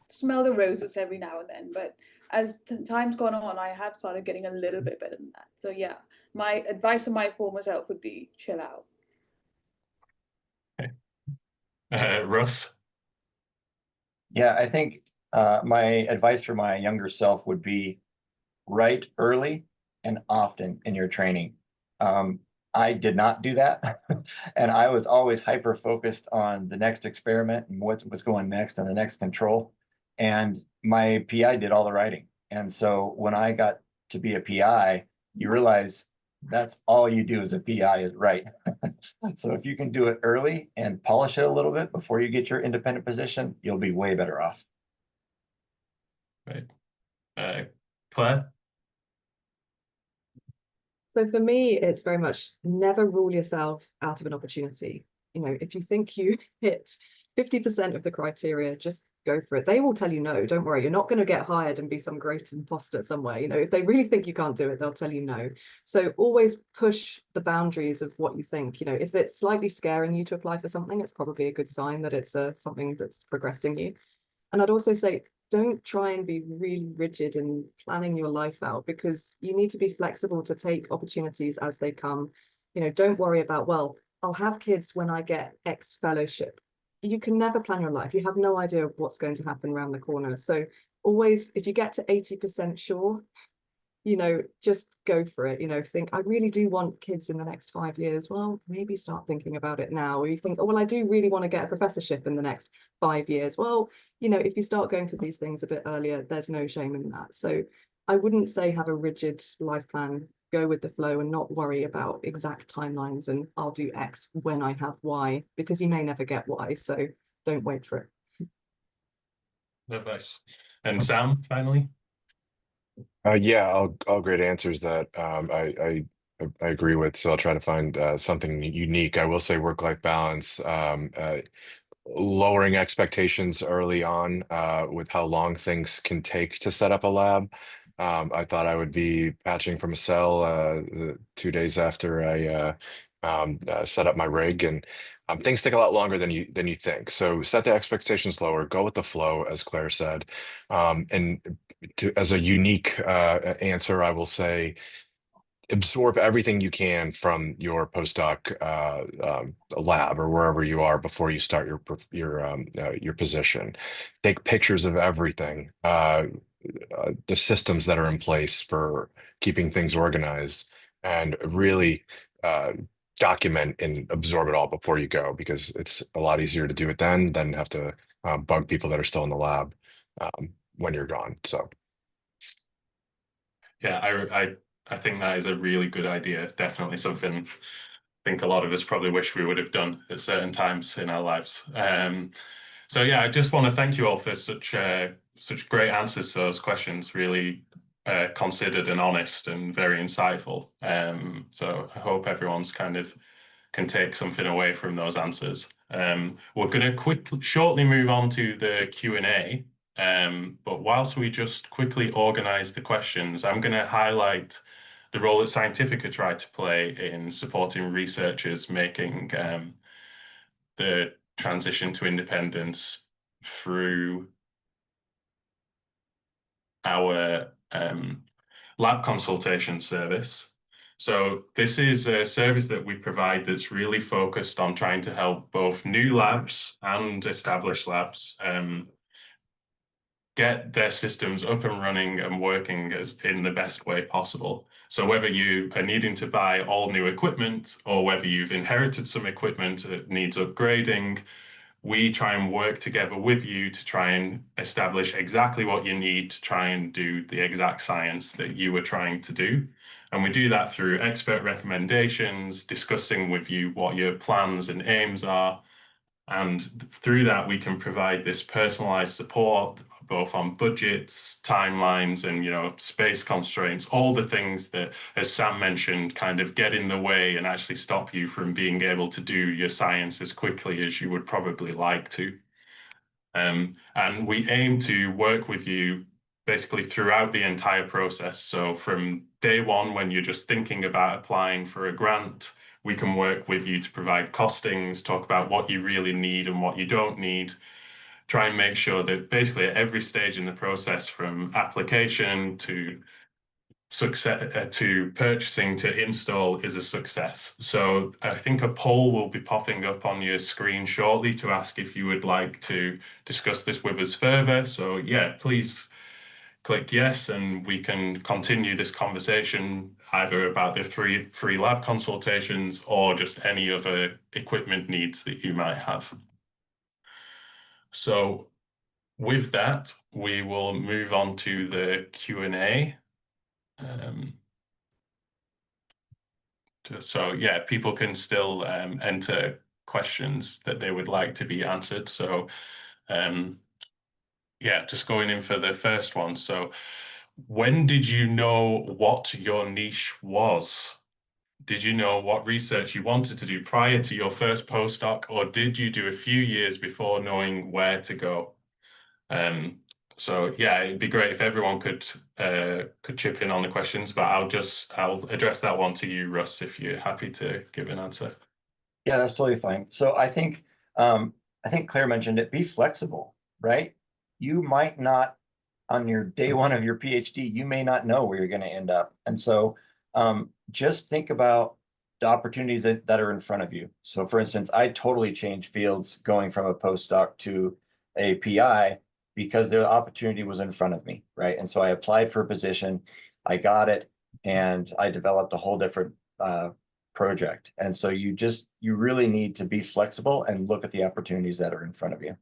smell the roses every now and then. But as time's gone on, I have started getting a little bit better than that. So yeah, my advice to my former self would be chill out. Russ? Yeah, I think my advice for my younger self would be write early and often in your training. I did not do that. And I was always hyper focused on the next experiment and what was going next and the next control. And my PI did all the writing. And so when I got to be a PI, you realize that's all you do as a PI is write. So if you can do it early and polish it a little bit before you get your independent position, you'll be way better off. Right. Claire? So for me, it's very much never rule yourself out of an opportunity. If you think you hit 50% of the criteria, just go for it. They will tell you no, don't worry. You're not going to get hired and be some great imposter somewhere. If they really think you can't do it, they'll tell you no. So always push the boundaries of what you think. If it's slightly scaring you to apply for something, it's probably a good sign that it's something that's progressing you. And I'd also say, don't try and be really rigid in planning your life out, because you need to be flexible to take opportunities as they come. Don't worry about, well, I'll have kids when I get X fellowship. You can never plan your life. You have no idea what's going to happen around the corner. So always, if you get to 80% sure, just go for it. Think, I really do want kids in the next 5 years. Well, maybe start thinking about it now. Or you think, oh, well, I do really want to get a professorship in the next 5 years. Well, if you start going for these things a bit earlier, there's no shame in that. So I wouldn't say have a rigid life plan. Go with the flow and not worry about exact timelines and I'll do X when I have Y, because you may never get Y. So don't wait for it. Nice. And Sam, finally? Yeah, all great answers that I agree with. So I'll try to find something unique. I will say work-life balance, lowering expectations early on with how long things can take to set up a lab. I thought I would be patching from a cell 2 days after I set up my rig, and things take a lot longer than you think. So set the expectations lower, go with the flow, as Claire said. And as a unique answer, I will say, absorb everything you can from your postdoc lab or wherever you are before you start your position. Take pictures of everything, the systems that are in place for keeping things organized, and really document and absorb it all before you go, because it's a lot easier to do it then than have to bug people that are still in the lab when you're gone. So yeah, I think that is a really good idea. Definitely something I think a lot of us probably wish we would have done at certain times in our lives. So yeah, I just want to thank you all for such great answers to those questions. Really considered and honest and very insightful. So I hope everyone's kind of can take something away from those answers. We're going to shortly move on to the Q&A. But whilst we just quickly organize the questions, I'm going to highlight the role that Scientifica tried to play in supporting researchers making the transition to independence through our lab consultation service. So this is a service that we provide that's really focused on trying to help both new labs and established labs get their systems up and running and working in the best way possible. So whether you are needing to buy all new equipment or whether you've inherited some equipment that needs upgrading, we try and work together with you to try and establish exactly what you need to try and do the exact science that you were trying to do. And we do that through expert recommendations, discussing with you what your plans and aims are. And through that, we can provide this personalized support both on budgets, timelines, and space constraints, all the things that, as Sam mentioned, kind of get in the way and actually stop you from being able to do your science as quickly as you would probably like to. And we aim to work with you basically throughout the entire process. So from day one, when you're just thinking about applying for a grant, we can work with you to provide costings, talk about what you really need and what you don't need, try and make sure that basically at every stage in the process, from application to success to purchasing to install, is a success. So I think a poll will be popping up on your screen shortly to ask if you would like to discuss this with us further. So yeah, please click yes, and we can continue this conversation either about the free lab consultations or just any other equipment needs that you might have. So with that, we will move on to the Q&A. So yeah, people can still enter questions that they would like to be answered. So yeah, just going in for the first one. So when did you know what your niche was? Did you know what research you wanted to do prior to your first postdoc, or did you do a few years before knowing where to go? So yeah, it'd be great if everyone could chip in on the questions, but I'll address that one to you, Russ, if you're happy to give an answer. Yeah, that's totally fine. So I think Claire mentioned it, be flexible, right? You might not, on your day one of your PhD, you may not know where you're going to end up. And so just think about the opportunities that are in front of you. So for instance, I totally changed fields going from a postdoc to a PI because the opportunity was in front of me, right? And so I applied for a position, I got it, and I developed a whole different project. And so you really need to be flexible and look at the opportunities that are in front of you.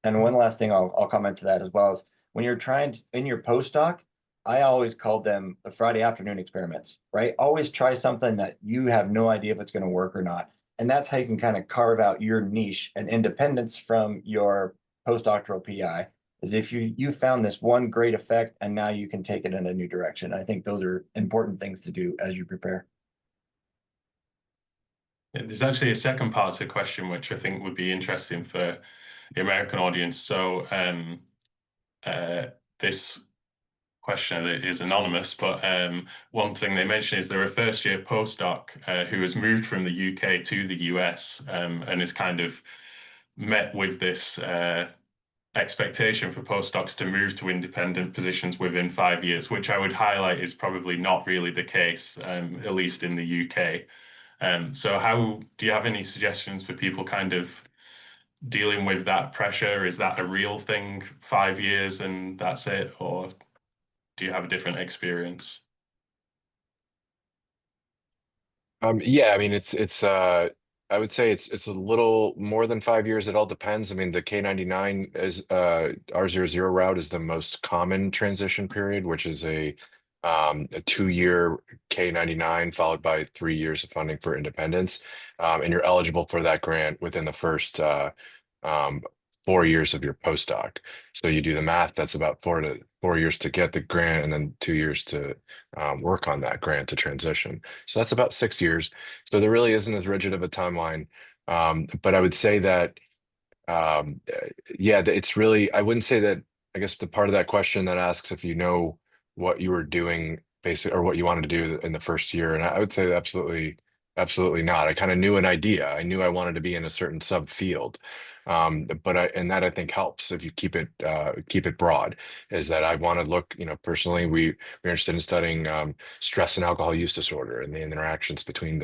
And one last thing I'll comment to that as well is when you're trying to, in your postdoc, I always called them the Friday afternoon experiments, right? Always try something that you have no idea if it's going to work or not. And that's how you can kind of carve out your niche and independence from your postdoctoral PI, is if you found this one great effect and now you can take it in a new direction. I think those are important things to do as you prepare. There's actually a second part to the question, which I think would be interesting for the American audience. So this question is anonymous, but one thing they mentioned is they're a first-year postdoc who has moved from the UK to the US and is kind of met with this expectation for postdocs to move to independent positions within 5 years, which I would highlight is probably not really the case, at least in the UK. So how do you have any suggestions for people kind of dealing with that pressure? Is that a real thing, 5 years and that's it? Or do you have a different experience? Yeah, I mean, it's I would say it's a little more than 5 years. It all depends. I mean, the K99 is R00 route is the most common transition period, which is a 2-year K99 followed by 3 years of funding for independence. And you're eligible for that grant within the first 4 years of your postdoc. So you do the math, that's about 4 years to get the grant and then 2 years to work on that grant to transition. So that's about 6 years. So there really isn't as rigid of a timeline. But I would say that, yeah, it's really, I wouldn't say that, I guess the part of that question that asks if you know what you were doing basically, or what you wanted to do in the first year. And I would say absolutely, absolutely not. I kind of knew an idea. I knew I wanted to be in a certain subfield. And that I think helps if you keep it broad, is that I want to look, personally, we're interested in studying stress and alcohol use disorder and the interactions between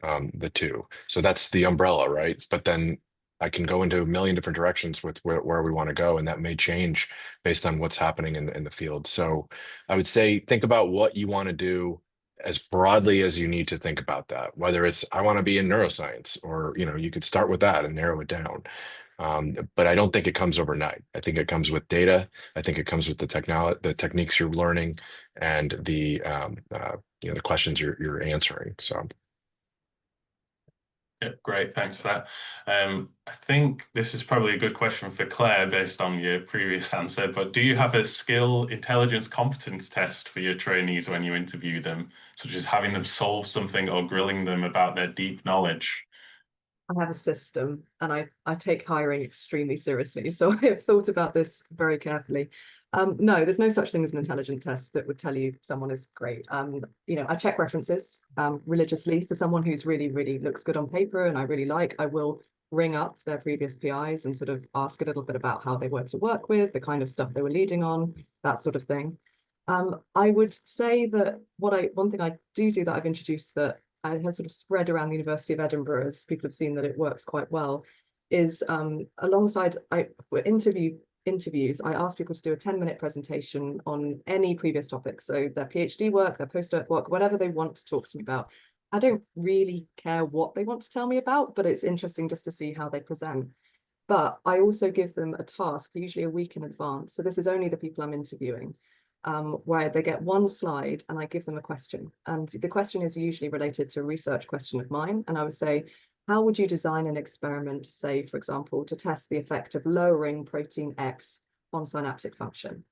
the two. So that's the umbrella, right? But then I can go into a million different directions with where we want to go, and that may change based on what's happening in the field. So I would say think about what you want to do as broadly as you need to think about that, whether it's I want to be in neuroscience, or you could start with that and narrow it down. But I don't think it comes overnight. I think it comes with data. I think it comes with the techniques you're learning, and the questions you're answering. So. Yeah, great, thanks for that. I think this is probably a good question for Claire based on your previous answer, but do you have a skill intelligence competence test for your trainees when you interview them, such as having them solve something or grilling them about their deep knowledge? I have a system, and I take hiring extremely seriously. So I have thought about this very carefully. No, there's no such thing as an intelligence test that would tell you someone is great. You know, I check references religiously for someone who's really looks good on paper and I really like. I will ring up their previous PIs and sort of ask a little bit about how they were to work with, the kind of stuff they were leading on, that sort of thing. I would say that one thing I do that I've introduced that has sort of spread around the University of Edinburgh, as people have seen that it works quite well, is alongside interviews, I ask people to do a 10-minute presentation on any previous topic. So their PhD work, their postdoc work, whatever they want to talk to me about. I don't really care what they want to tell me about, but it's interesting just to see how they present. But I also give them a task, usually a week in advance. So this is only the people I'm interviewing, where they get one slide and I give them a question. And the question is usually related to a research question of mine. And I would say, how would you design an experiment, say, for example, to test the effect of lowering protein X on synaptic function?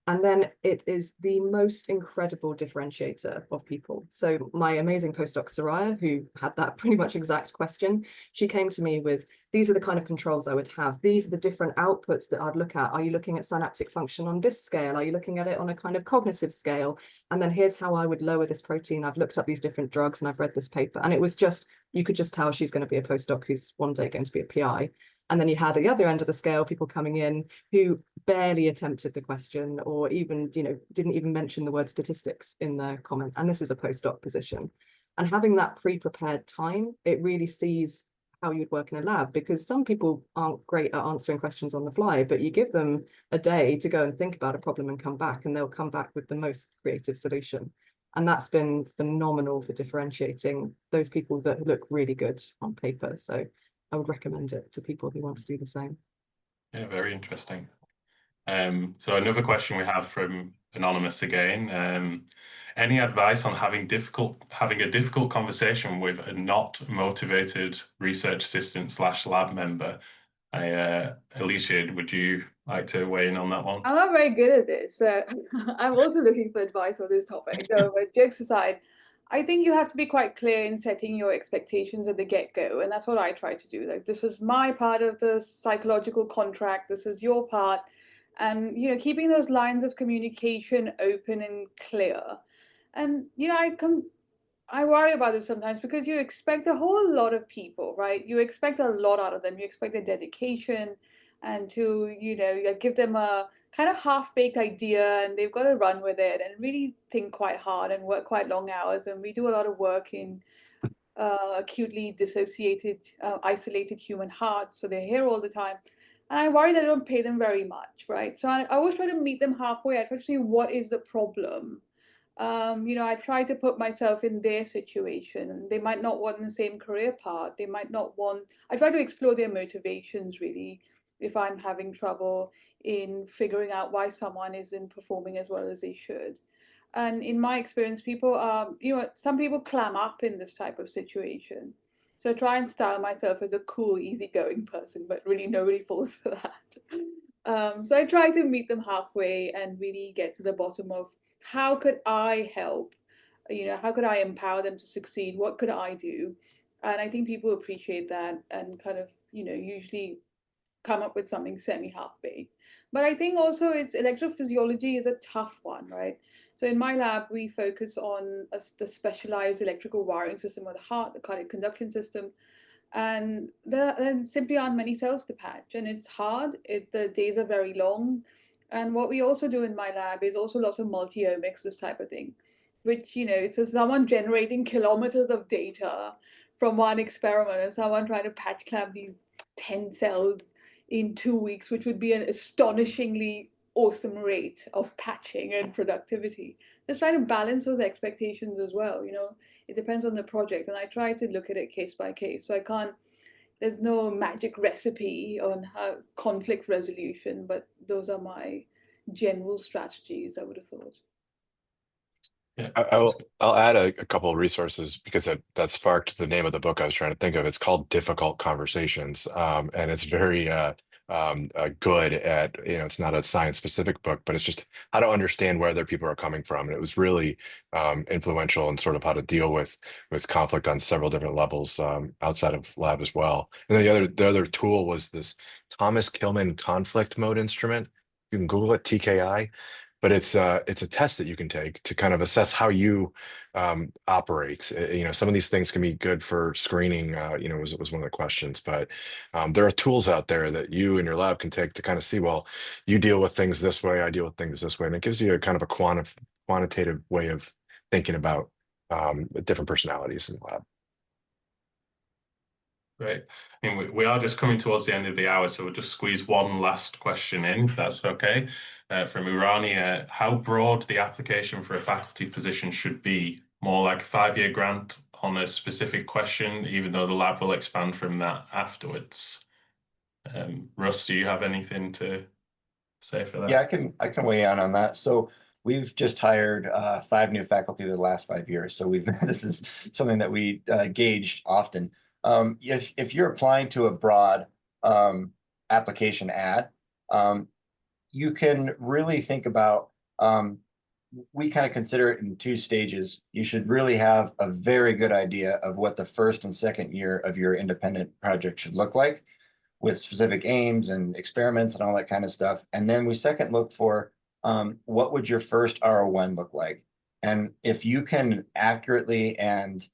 And then it is the most incredible differentiator of people. So my amazing postdoc, Soraya, who had that pretty much exact question, she came to me with, these are the kind of controls I would have. These are the different outputs that I'd look at. Are you looking at synaptic function on this scale? Are you looking at it on a kind of cognitive scale? And then here's how I would lower this protein. I've looked up these different drugs and I've read this paper. And it was just, you could just tell she's going to be a postdoc who's one day going to be a PI. And then you had at the other end of the scale, people coming in who barely attempted the question or even, you know, didn't even mention the word statistics in their comment. And this is a postdoc position. And having that pre-prepared time, it really sees how you'd work in a lab, because some people aren't great at answering questions on the fly, but you give them a day to go and think about a problem and come back, and they'll come back with the most creative solution. And that's been phenomenal for differentiating those people that look really good on paper. So I would recommend it to people who want to do the same. Yeah, very interesting. So another question we have from Anonymous again. Any advice on having a difficult conversation with a not motivated research assistant / lab member? Alicia, would you like to weigh in on that one? I'm not very good at this. I'm also looking for advice on this topic. So, but jokes aside, I think you have to be quite clear in setting your expectations at the get-go, and that's what I try to do. Like, this is my part of the psychological contract. This is your part, and you know, keeping those lines of communication open and clear. And you know, I worry about this sometimes because you expect a whole lot of people, right? You expect a lot out of them. You expect their dedication and to, you know, give them a kind of half-baked idea and they've got to run with it and really think quite hard and work quite long hours. And we do a lot of work in acutely dissociated, isolated human hearts. So they're here all the time. And I worry that I don't pay them very much, right? So I always try to meet them halfway. I try to see what is the problem. You know, I try to put myself in their situation. They might not want the same career path. They might not want, I try to explore their motivations really, if I'm having trouble in figuring out why someone isn't performing as well as they should. And in my experience, people are, you know, some people clam up in this type of situation. So I try and style myself as a cool, easygoing person, but really nobody falls for that. So I try to meet them halfway and really get to the bottom of how could I help? You know, how could I empower them to succeed? What could I do? And I think people appreciate that and kind of, you know, usually come up with something semi-half-baked. But I think also it's electrophysiology is a tough one, right? So in my lab, we focus on the specialized electrical wiring system of the heart, the cardiac conduction system. And there simply aren't many cells to patch, and it's hard. The days are very long. And what we also do in my lab is also lots of multi-omics, this type of thing, which, you know, it's just someone generating kilometers of data from one experiment and someone trying to patch clamp these 10 cells in 2 weeks, which would be an astonishingly awesome rate of patching and productivity. Just trying to balance those expectations as well, you know. It depends on the project, and I try to look at it case by case. So I can't, there's no magic recipe on how conflict resolution, but those are my general strategies, I would have thought. Yeah. I'll add a couple of resources because that sparked the name of the book I was trying to think of. It's called Difficult Conversations, and it's very good at, it's not a science specific book, but it's just how to understand where other people are coming from. And it was really influential in sort of how to deal with conflict on several different levels outside of lab as well. And then the other tool was this Thomas Kilmann conflict mode instrument. You can Google it, TKI. But it's a test that you can take to kind of assess how you operate. Some of these things can be good for screening. Was one of the questions. But there are tools out there that you and your lab can take to kind of see, well, you deal with things this way, I deal with things this way, and it gives you a kind of a quantitative way of thinking about different personalities in the lab. Great. I mean, we are just coming towards the end of the hour, so we'll just squeeze one last question in, if that's okay. From Urani, how broad the application for a faculty position should be? More like a 5-year grant on a specific question, even though the lab will expand from that afterwards. Russ, do you have anything to say for that? Yeah, I can weigh in on that. So we've just hired 5 new faculty the last 5 years. So this is something that we gauge often. If you're applying to a broad application ad, you can really think about, we kind of consider it in 2 stages. You should really have a very good idea of what the first and second year of your independent project should look like, with specific aims and experiments and all that kind of stuff. And then we second look for what would your first R01 look like? And if you can accurately and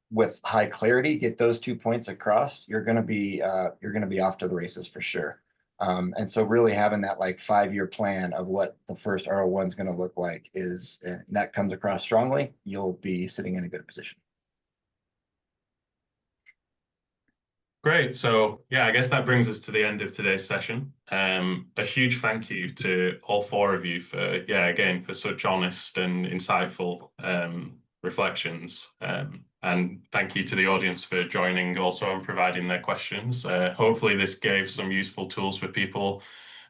with high clarity get those 2 points across, you're going to be off to the races for sure. And so really having that like 5-year plan of what the first R01 is going to look like that comes across strongly, you'll be sitting in a good position. Great. So yeah, I guess that brings us to the end of today's session. A huge thank you to all 4 of you for such honest and insightful reflections. And thank you to the audience for joining also and providing their questions. Hopefully this gave some useful tools for people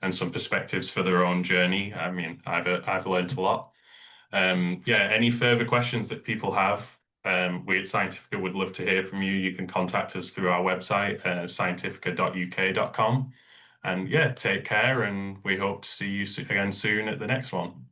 and some perspectives for their own journey. I mean, I've learned a lot. Any further questions that people have, we at Scientifica would love to hear from you. You can contact us through our website, scientifica.uk.com. And yeah, take care, and we hope to see you again soon at the next one.